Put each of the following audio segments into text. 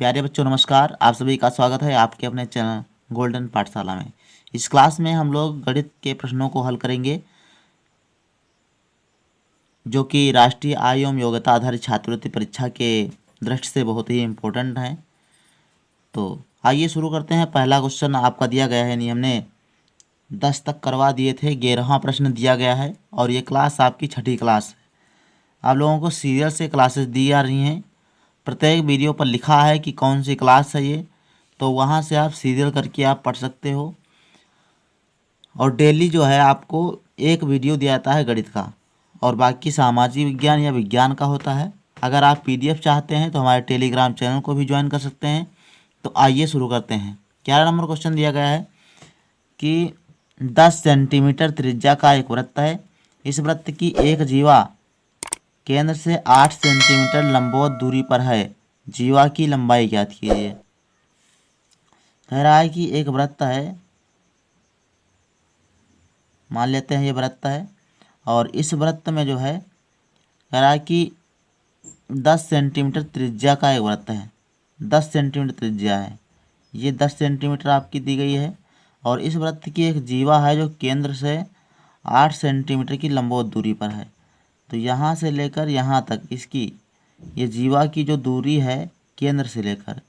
प्यारे बच्चों नमस्कार। आप सभी का स्वागत है आपके अपने चैनल गोल्डन पाठशाला में। इस क्लास में हम लोग गणित के प्रश्नों को हल करेंगे जो कि राष्ट्रीय आय एवं योग्यता आधारित छात्रवृत्ति परीक्षा के दृष्टि से बहुत ही इम्पोर्टेंट हैं। तो आइए शुरू करते हैं। पहला क्वेश्चन आपका दिया गया है, नहीं हमने 10 तक करवा दिए थे, 11वां प्रश्न दिया गया है और ये क्लास आपकी छठी क्लास है। आप लोगों को सीरियल से क्लासेस दी जा रही हैं। प्रत्येक वीडियो पर लिखा है कि कौन सी क्लास है ये, तो वहाँ से आप सीरियल करके आप पढ़ सकते हो। और डेली जो है आपको एक वीडियो दिया जाता है गणित का और बाकी सामाजिक विज्ञान या विज्ञान का होता है। अगर आप पीडीएफ चाहते हैं तो हमारे टेलीग्राम चैनल को भी ज्वाइन कर सकते हैं। तो आइए शुरू करते हैं। 11 नंबर क्वेश्चन दिया गया है कि 10 सेंटीमीटर त्रिज्या का एक वृत्त है। इस वृत्त की एक जीवा केंद्र से 8 सेंटीमीटर लंबवत दूरी पर है। जीवा की लंबाई ज्ञात कीजिए। कह रहा है कि एक वृत्त है, मान लेते हैं ये वृत्त है और इस वृत्त में जो है कह रहा है कि 10 सेंटीमीटर त्रिज्या का एक वृत्त है। 10 सेंटीमीटर त्रिज्या है, ये 10 सेंटीमीटर आपकी दी गई है और इस वृत्त की एक जीवा है जो केंद्र से 8 सेंटीमीटर की लंबवत दूरी पर है। तो यहाँ से लेकर यहाँ तक इसकी ये जीवा की जो दूरी है केंद्र से लेकर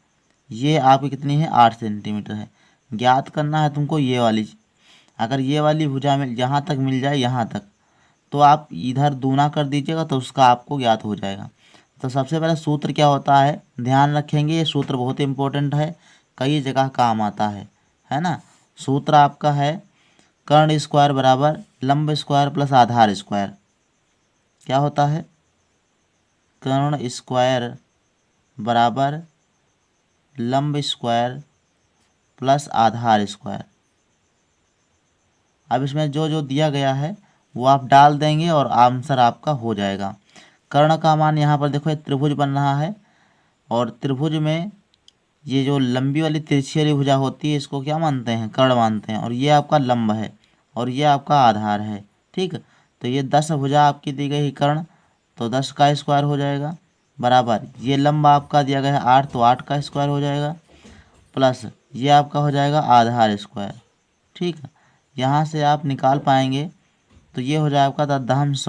ये आपकी कितनी है, 8 सेंटीमीटर है। ज्ञात करना है तुमको ये वाली। अगर ये वाली भुजा में यहाँ तक मिल जाए, यहाँ तक, तो आप इधर दूना कर दीजिएगा तो उसका आपको ज्ञात हो जाएगा। तो सबसे पहले सूत्र क्या होता है ध्यान रखेंगे, ये सूत्र बहुत इंपॉर्टेंट है, कई जगह काम आता है ना। सूत्र आपका है कर्ण स्क्वायर बराबर लंब स्क्वायर प्लस आधार स्क्वायर। क्या होता है, कर्ण स्क्वायर बराबर लंब स्क्वायर प्लस आधार स्क्वायर। अब इसमें जो जो दिया गया है वो आप डाल देंगे और आंसर आपका हो जाएगा। कर्ण का मान यहाँ पर देखो, एक त्रिभुज बन रहा है और त्रिभुज में ये जो लंबी वाली तिरछी वाली भुजा होती है इसको क्या मानते हैं, कर्ण मानते हैं। और ये आपका लंब है और ये आपका आधार है। ठीक, तो ये 10 भुजा आपकी दी गई कर्ण, तो 10 का स्क्वायर हो जाएगा बराबर ये लंब आपका दिया गया है 8, तो 8 का स्क्वायर हो जाएगा प्लस ये आपका हो जाएगा आधार स्क्वायर। ठीक है, यहाँ से आप निकाल पाएंगे तो ये हो जाएगा आपका 10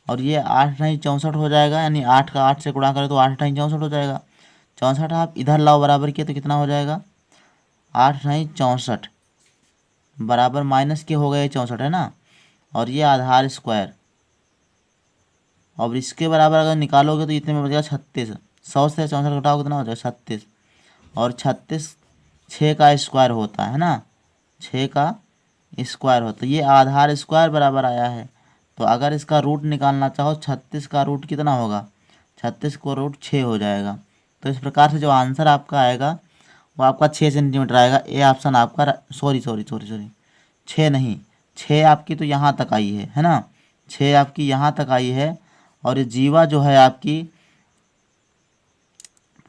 और ये 8 नहीं 64 हो जाएगा, यानी 8 का 8 से गुणा करें तो 8 नहीं 64 हो जाएगा। 64 आप इधर लाओ बराबर किए तो कितना हो जाएगा, 8 नहीं 64 बराबर माइनस के हो गए 64 है ना। और ये आधार स्क्वायर, और इसके बराबर अगर निकालोगे तो इतने में बचेगा 36। 100 से 64 घटाओ कितना हो जाएगा 36, और 36 6 का स्क्वायर होता है ना, 6 का स्क्वायर होता है। ये आधार स्क्वायर बराबर आया है। तो अगर इसका रूट निकालना चाहो 36 का रूट कितना होगा, 36 को रूट 6 हो जाएगा। तो इस प्रकार से जो आंसर आपका आएगा वो आपका 6 सेंटीमीटर आएगा। ए ऑप्शन आपका सॉरी 6 नहीं, 6 आपकी तो यहाँ तक आई है ना, 6 आपकी यहाँ तक आई है। और ये जीवा जो है आपकी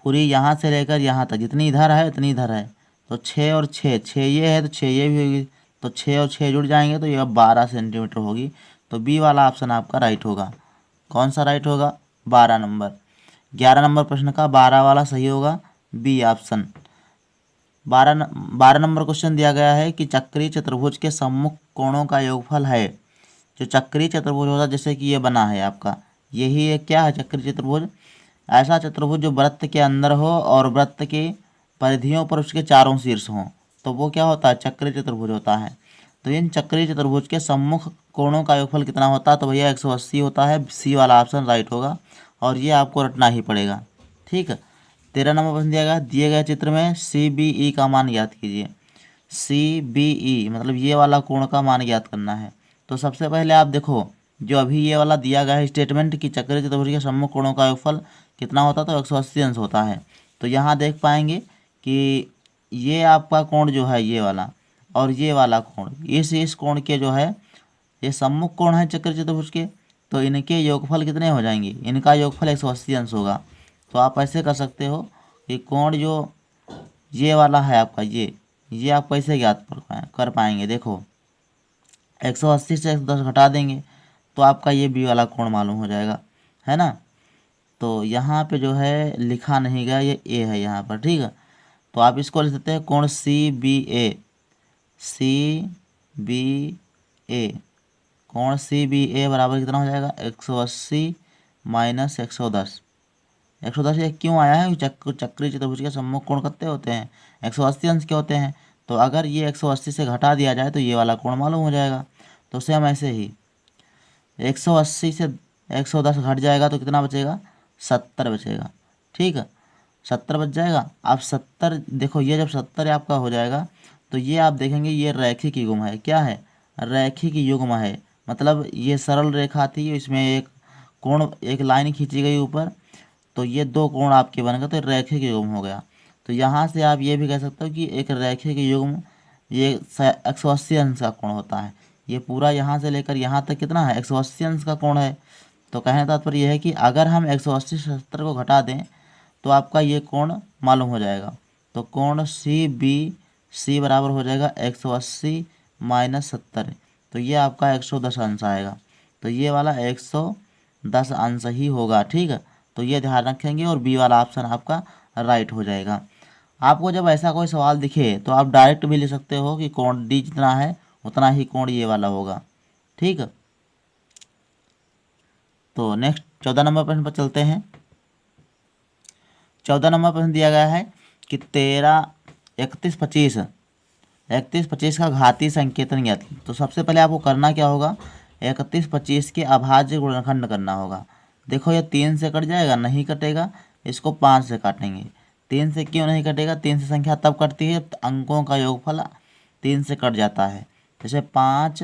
पूरी यहाँ से लेकर यहाँ तक जितनी इधर है उतनी इधर है। तो 6 और 6 ये है तो 6 ये भी होगी, तो 6 और 6 जुड़ जाएंगे तो ये 12 सेंटीमीटर होगी। तो बी वाला ऑप्शन आपका राइट होगा। कौन सा राइट होगा, 12 नंबर। 11 नंबर प्रश्न का 12 वाला सही होगा, बी ऑप्शन। 12 नंबर क्वेश्चन दिया गया है कि चक्रीय चतुर्भुज के सम्मुख कोणों का योगफल है। जो चक्रीय चतुर्भुज होता है जैसे कि ये बना है आपका, यही एक क्या है चक्रीय चतुर्भुज, ऐसा चतुर्भुज जो वृत्त के अंदर हो और वृत्त की परिधियों पर उसके चारों शीर्ष हों, तो वो क्या होता है, चक्रीय चतुर्भुज होता है। तो इन चक्रीय चतुर्भुज के सम्मुख कोणों का योगफल कितना होता है, तो भैया 180 होता है। सी वाला ऑप्शन राइट होगा और ये आपको रटना ही पड़ेगा। ठीक है, 13 नंबर प्रश्न दिया गया, दिए गए चित्र में CBE का मान ज्ञात कीजिए। CBE मतलब ये वाला कोण का मान ज्ञात करना है। तो सबसे पहले आप देखो, जो अभी ये वाला दिया गया है स्टेटमेंट की चक्रीय चतुर्भुज के सम्मुख कोणों का योगफल कितना होता है, तो 180 अंश होता है। तो यहाँ देख पाएंगे कि ये आपका कोण जो है ये वाला और ये वाला कोण, इस कोण के जो है ये सम्मुख कोण है चक्रीय चतुर्भुज के, तो इनके योगफल कितने हो जाएंगे, इनका योगफल 180 अंश होगा। तो आप ऐसे कर सकते हो कि कोण जो ये वाला है आपका ये आप कैसे ज्ञात कर पाएंगे। देखो 180 से 10 घटा देंगे तो आपका ये बी वाला कोण मालूम हो जाएगा, है ना। तो यहाँ पे जो है लिखा नहीं गया, ये ए है यहाँ पर, ठीक है। तो आप इसको लिख सकते हैं कोण सी बी ए, सी बी ए, कोण सी बी ए बराबर कितना हो जाएगा 180 माइनस 110। 110 ये क्यों आया है? चक्री चतुर्भुज के सम्मुख कोण कितने होते हैं? 180 अंश के होते हैं। तो अगर ये 180 से घटा दिया जाए तो ये वाला कोण मालूम हो जाएगा। तो सेम ऐसे ही 180 से 110 घट जाएगा तो कितना बचेगा? 70 बचेगा, ठीक है, 70 बच जाएगा। अब 70 देखो, ये जब 70 आपका हो जाएगा तो ये आप देखेंगे ये रैखिक युग्म है। क्या है? रैखिक युग्म है। मतलब ये सरल रेखा थी, इसमें एक कोण, एक लाइन खींची गई ऊपर, तो ये दो कोण आपके बन गए, तो रैखिक युग्म हो गया। तो यहाँ से आप ये भी कह सकते हो कि एक रैखिक युग्म ये 180 अंश का कोण होता है। ये पूरा यहाँ से लेकर यहाँ तक कितना है? 180 अंश का कोण है। तो कहने का तात्पर्य यह है कि अगर हम 180 से 70 को घटा दें तो आपका ये कोण मालूम हो जाएगा। तो कोण सी बी सी बराबर हो जाएगा 180 माइनस 70, तो ये आपका 110 अंश आएगा। तो ये वाला 110 अंश ही होगा, ठीक है। तो ये ध्यान रखेंगे और बी वाला ऑप्शन आपका राइट हो जाएगा। आपको जब ऐसा कोई सवाल दिखे तो आप डायरेक्ट भी लिख सकते हो कि कोण डी जितना है उतना ही कोण ये वाला होगा, ठीक है। तो नेक्स्ट 14 नंबर प्रश्न पर चलते हैं। 14 नंबर प्रश्न दिया गया है कि 31 25 का घातीय संकेतन ज्ञात कीजिए। तो सबसे पहले आपको करना क्या होगा? 31 25 के अभाज्य गुणनखंड करना होगा। देखो ये 3 से कट जाएगा, नहीं कटेगा, इसको 5 से काटेंगे। 3 से क्यों नहीं कटेगा? 3 से संख्या तब कटती है अंकों का योगफल 3 से कट जाता है। जैसे 5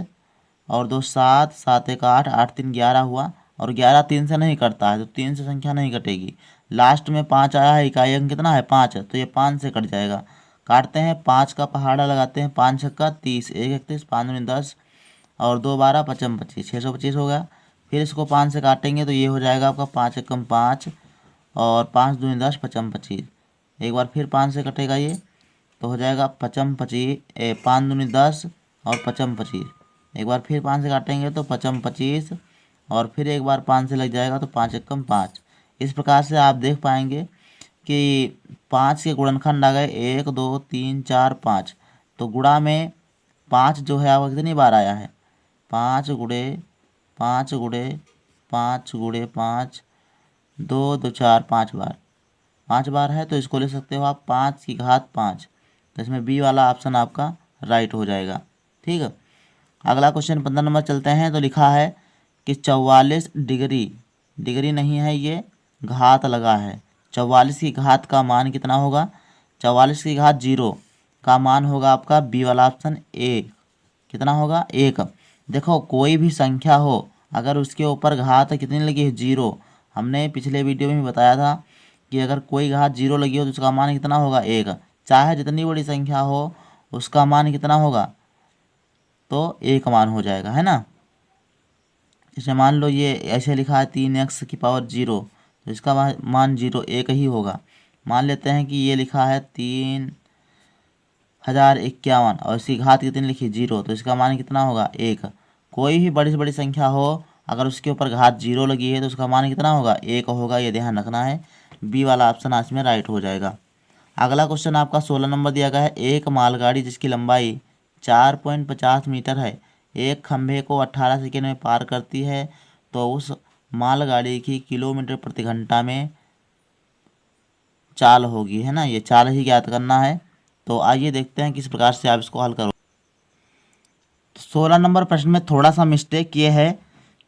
और 2 7, 7 1 8, 8 3 11 हुआ, और 11 3 से नहीं कटता है, तो 3 से संख्या नहीं कटेगी। लास्ट में 5 आया है, इकाई अंक कितना है? 5, तो ये 5 से कट जाएगा। काटते हैं, 5 का पहाड़ा लगाते हैं, 5 छक्का 30, 1 31, 5 दूनी 10 और 2 12, 55 25, 625 हो गया। फिर इसको 5 से काटेंगे तो ये हो जाएगा आपका 5 एकम 5 और 5 दूनी 10, 55 25। एक बार फिर 5 से कटेगा ये, तो हो जाएगा 55 25, 5 दूनी 10 और 55 25। एक बार फिर 5 से काटेंगे तो 55 25 और फिर एक बार 5 से लग जाएगा तो 5 एकम 5। इस प्रकार से आप देख पाएंगे कि 5 के गुणनखंड आ गए 1 2 3 4 5। तो गुणा में 5 जो है आपका कितनी बार आया है? 5 गुणे 5 गुणे 5 गुणे 5, 2 2 4 5 बार, 5 बार है। तो इसको ले सकते हो आप 5 की घात 5। तो इसमें बी वाला ऑप्शन आपका राइट हो जाएगा, ठीक है। अगला क्वेश्चन 15 नंबर चलते हैं। तो लिखा है कि 44 डिग्री नहीं है, ये घात लगा है। 44 की घात का मान कितना होगा? 44 की घात 0 का मान होगा आपका बी वाला ऑप्शन ए, कितना होगा? 1। देखो कोई भी संख्या हो अगर उसके ऊपर घात कितनी लगी है? 0। हमने पिछले वीडियो में भी बताया था कि अगर कोई घात 0 लगी हो तो उसका मान कितना होगा? 1। चाहे जितनी बड़ी संख्या हो उसका मान कितना होगा? तो 1 मान हो जाएगा, है ना। जैसे मान लो ये ऐसे लिखा है 3x की पावर 0, तो इसका मान 0 1 ही होगा। मान लेते हैं कि ये लिखा है 3051 और इसकी घात कितनी लिखी? 0, तो इसका मान कितना होगा? 1। कोई भी बड़ी से बड़ी संख्या हो अगर उसके ऊपर घात 0 लगी है तो उसका मान कितना होगा? 1 होगा। ये ध्यान रखना है। बी वाला ऑप्शन आज में राइट हो जाएगा। अगला क्वेश्चन आपका 16 नंबर दिया गया है। एक मालगाड़ी जिसकी लंबाई 4.50 मीटर है एक खंभे को 18 सेकेंड में पार करती है, तो उस मालगाड़ी की किलोमीटर प्रति घंटा में चाल होगी, है ना। ये चाल ही ज्ञात करना है। तो आइए देखते हैं किस प्रकार से आप इसको हल करो। 16 नंबर प्रश्न में थोड़ा सा मिस्टेक ये है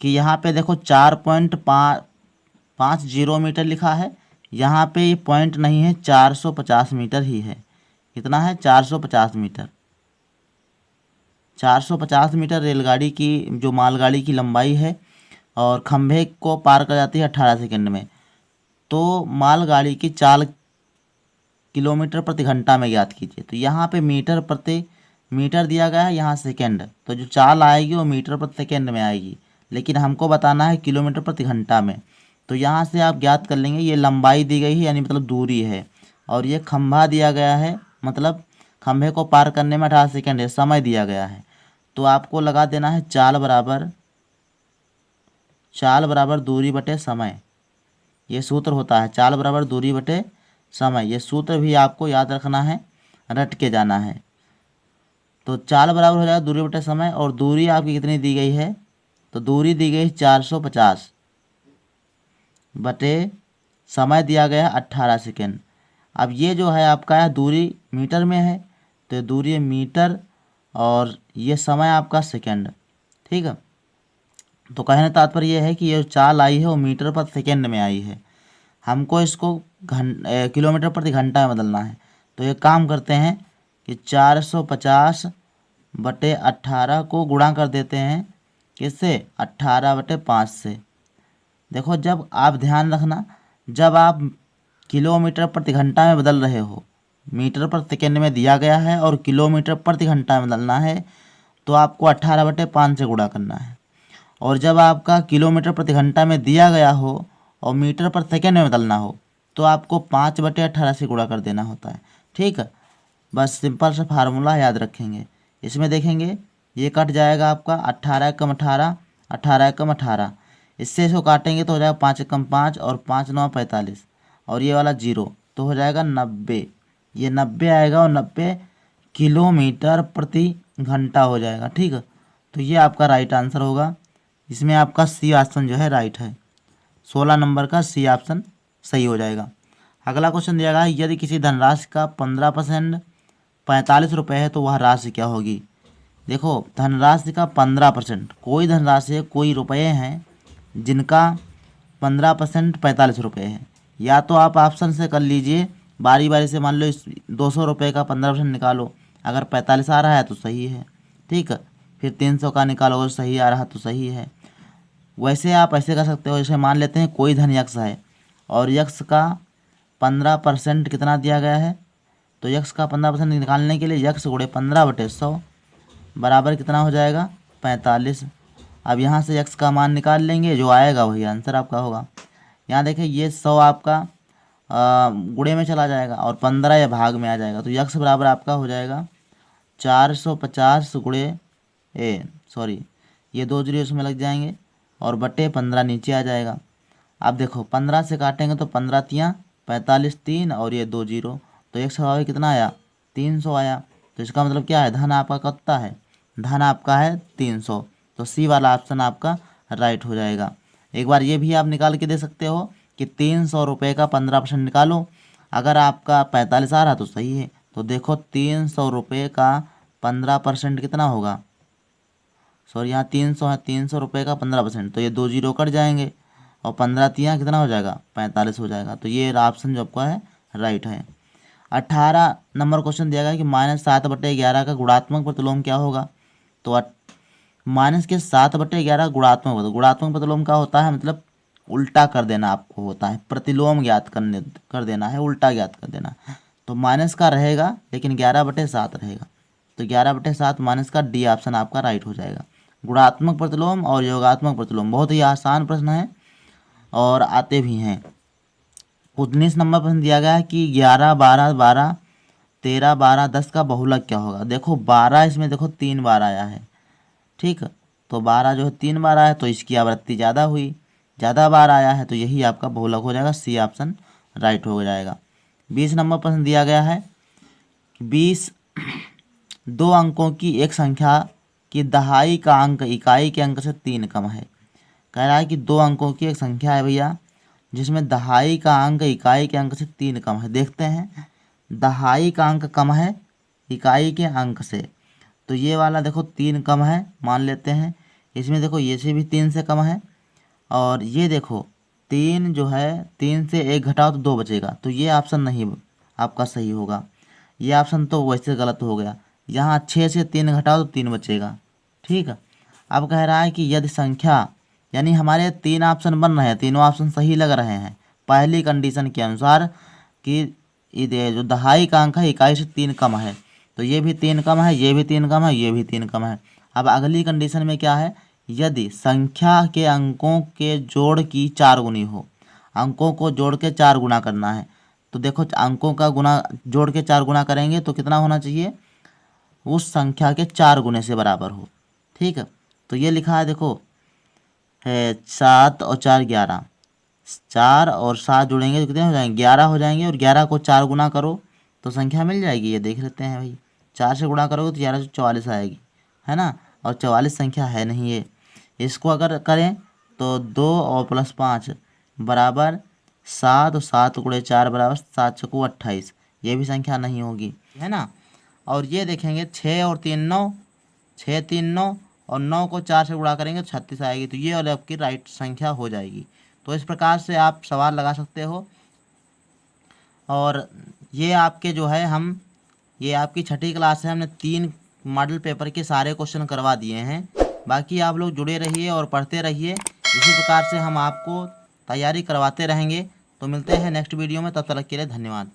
कि यहाँ पे देखो 4.50 मीटर लिखा है, यहाँ पे ये पॉइंट नहीं है, 450 मीटर ही है। कितना है? 450 मीटर। 450 मीटर रेलगाड़ी की जो मालगाड़ी की लंबाई है और खंभे को पार कर जाती है 18 सेकंड में। तो मालगाड़ी की चाल किलोमीटर प्रति घंटा में ज्ञात कीजिए। तो यहाँ पे मीटर दिया गया है, यहाँ सेकंड, तो जो चाल आएगी वो मीटर प्रति सेकंड में आएगी, लेकिन हमको बताना है किलोमीटर प्रति घंटा में। तो यहाँ से आप ज्ञात कर लेंगे ये लंबाई दी गई है यानी मतलब दूरी है, और ये खंभा दिया गया है मतलब खंभे को पार करने में 18 सेकंड है, समय दिया गया है। तो आपको लगा देना है चाल बराबर दूरी बटे समय। ये सूत्र होता है चाल बराबर दूरी बटे समय। ये सूत्र भी आपको याद रखना है, रट के जाना है। तो चाल बराबर हो जाएगा दूरी बटे समय, और दूरी आपकी कितनी दी गई है, तो दूरी दी गई 450 बटे समय दिया गया 18 सेकेंड। अब ये जो है आपका है दूरी मीटर में है, तो दूरी है मीटर और ये समय आपका सेकेंड। ठीक है, तो कहने तात्पर्य ये है कि ये चाल आई है वो मीटर पर सेकेंड में आई है, हमको इसको किलोमीटर प्रति घंटा में बदलना है। तो ये काम करते हैं कि 450 बटे 18 को गुणा कर देते हैं किससे, 18 बटे 5 से। देखो जब आप ध्यान रखना, जब आप किलोमीटर प्रति घंटा में बदल रहे हो, मीटर पर सेकेंड में दिया गया है और किलोमीटर प्रति घंटा में बदलना है, तो आपको 18 बटे 5 से गुणा करना है। और जब आपका किलोमीटर प्रति घंटा में दिया गया हो और मीटर पर सेकेंड में बदलना हो, तो आपको 5 बटे 18 से गुणा कर देना होता है। ठीक है, बस सिंपल सा फार्मूला याद रखेंगे। इसमें देखेंगे ये कट जाएगा आपका 18 कम 18, 18 कम 18, इससे इसको काटेंगे तो हो जाएगा 5 कम 5 और 5 9 45, और ये वाला 0 तो हो जाएगा 90। ये 90 आएगा और 90 किलोमीटर प्रति घंटा हो जाएगा। ठीक है, तो ये आपका राइट आंसर होगा। इसमें आपका सी ऑप्शन जो है राइट है, 16 नंबर का सी ऑप्शन सही हो जाएगा। अगला क्वेश्चन दिया गया है, यदि किसी धनराशि का 15% 45 रुपये है तो वह राशि क्या होगी। देखो धनराशि का 15%, कोई धनराशि है, कोई रुपये हैं जिनका 15% 45 रुपये है, या तो आप ऑप्शन से कर लीजिए बारी बारी से। मान लो इस 200 रुपये का 15% निकालो, अगर 45 आ रहा है तो सही है। ठीक है, फिर 300 का निकालोगे सही आ रहा तो सही है। वैसे आप ऐसे कर सकते हो, जैसे मान लेते हैं कोई धन यक्ष है और यक्ष का 15% कितना दिया गया है, तो यक्ष का 15% निकालने के लिए यक्ष गुणे 15 बटे 100 बराबर कितना हो जाएगा, 45। अब यहाँ से यक्ष का मान निकाल लेंगे, जो आएगा वही आंसर आपका होगा। यहाँ देखिए ये 100 आपका गुणे में चला जाएगा और 15 या भाग में आ जाएगा, तो यक्ष बराबर आपका हो जाएगा 450 गुणे ये 2 जीरो इसमें लग जाएंगे और बटे 15 नीचे आ जाएगा। अब देखो 15 से काटेंगे तो 15 तियाँ 45, 3 और ये 2 जीरो, तो एक सौ कितना आया, 300 आया। तो इसका मतलब क्या है, धन आपका कितना है, धन आपका है 300। तो सी वाला ऑप्शन आपका राइट हो जाएगा। एक बार ये भी आप निकाल के दे सकते हो कि 300 रुपये का 15% निकालो, अगर आपका 45 आ रहा तो सही है। तो देखो 300 रुपये का 15% कितना होगा, सॉरी यहाँ 300 है, 300 रुपये का 15%, तो ये 2 जीरो कट जाएंगे और 15 तियाँ कितना हो जाएगा, 45 हो जाएगा। तो ये ऑप्शन जो आपका है राइट है। 18 नंबर क्वेश्चन दिया गया कि -7 बटे 11 का गुणात्मक प्रतिलोम क्या होगा। तो माइनस के 7 बटे 11 गुणात्मक प्रतिलोम का होता है, मतलब उल्टा कर देना आपको होता है, प्रतिलोम ज्ञात कर देना है, उल्टा ज्ञात कर देना। तो माइनस का रहेगा लेकिन 11 बटे 7 रहेगा, तो 11 बटे 7 माइनस का डी ऑप्शन आपका राइट हो जाएगा। गुणात्मक प्रतिलोम और योगात्मक प्रतिलोम बहुत ही आसान प्रश्न है और आते भी हैं। 19 नंबर प्रश्न दिया गया है कि 11 12 12 13 12 10 का बहुलक क्या होगा। देखो 12 इसमें देखो 3 बार आया है, ठीक, तो 12 जो है 3 बार आया तो इसकी आवृत्ति ज़्यादा हुई, ज़्यादा बार आया है तो यही आपका बहुलक हो जाएगा, सी ऑप्शन राइट हो जाएगा। 20 नंबर प्रश्न दिया गया है 20 2 अंकों की एक संख्या की दहाई का अंक इकाई के अंक से 3 कम है। कह रहा है कि 2 अंकों की एक संख्या है भैया जिसमें दहाई का अंक इकाई के अंक से 3 कम है। देखते हैं, दहाई का अंक कम है इकाई के अंक से, तो ये वाला देखो 3 कम है मान लेते हैं। इसमें देखो ये से भी 3 से कम है, और ये देखो 3 जो है 3 से 1 घटाओ तो 2 बचेगा, तो ये ऑप्शन नहीं आपका सही होगा, ये ऑप्शन तो वैसे गलत हो गया। यहाँ 6 से 3 घटाओ तो 3 बचेगा, ठीक है। अब कह रहा है कि यदि संख्या, यानी हमारे 3 ऑप्शन बन रहे हैं, तीनों ऑप्शन सही लग रहे हैं पहली कंडीशन के अनुसार कि ये जो दहाई का अंक है इकाई से 3 कम है, तो ये भी 3 कम है, ये भी 3 कम है, ये भी 3 कम है। अब अगली कंडीशन में क्या है, यदि संख्या के अंकों के जोड़ की 4 गुनी हो, अंकों को जोड़ के 4 गुना करना है, तो देखो अंकों का गुना जोड़ के 4 गुना करेंगे तो कितना होना चाहिए, उस संख्या के 4 गुने से बराबर हो, ठीक है। तो ये लिखा है देखो है 7 और 4 11, 4 और 7 जुड़ेंगे तो कितने हो जाएंगे, 11 हो जाएंगे। और 11 को 4 गुना करो तो संख्या मिल जाएगी। ये देख लेते हैं भाई, 4 से गुणा करोगे तो 11 से 44 आएगी, है ना। और 44 संख्या है नहीं ये। इसको अगर करें तो 2 और प्लस 5 बराबर 7 और 7 गुणे 4 बराबर 7 चौको 28। ये भी संख्या नहीं होगी, है ना। और ये देखेंगे 6 और 3 9, 6 3 9 और 9 को 4 से गुणा करेंगे तो 36 आएगी। तो ये वाली आपकी राइट संख्या हो जाएगी। तो इस प्रकार से आप सवाल लगा सकते हो। और ये आपके जो है ये आपकी छठी क्लास है, हमने 3 मॉडल पेपर के सारे क्वेश्चन करवा दिए हैं। बाकी आप लोग जुड़े रहिए और पढ़ते रहिए। इसी प्रकार से हम आपको तैयारी करवाते रहेंगे। तो मिलते हैं नेक्स्ट वीडियो में, तब तक के लिए धन्यवाद।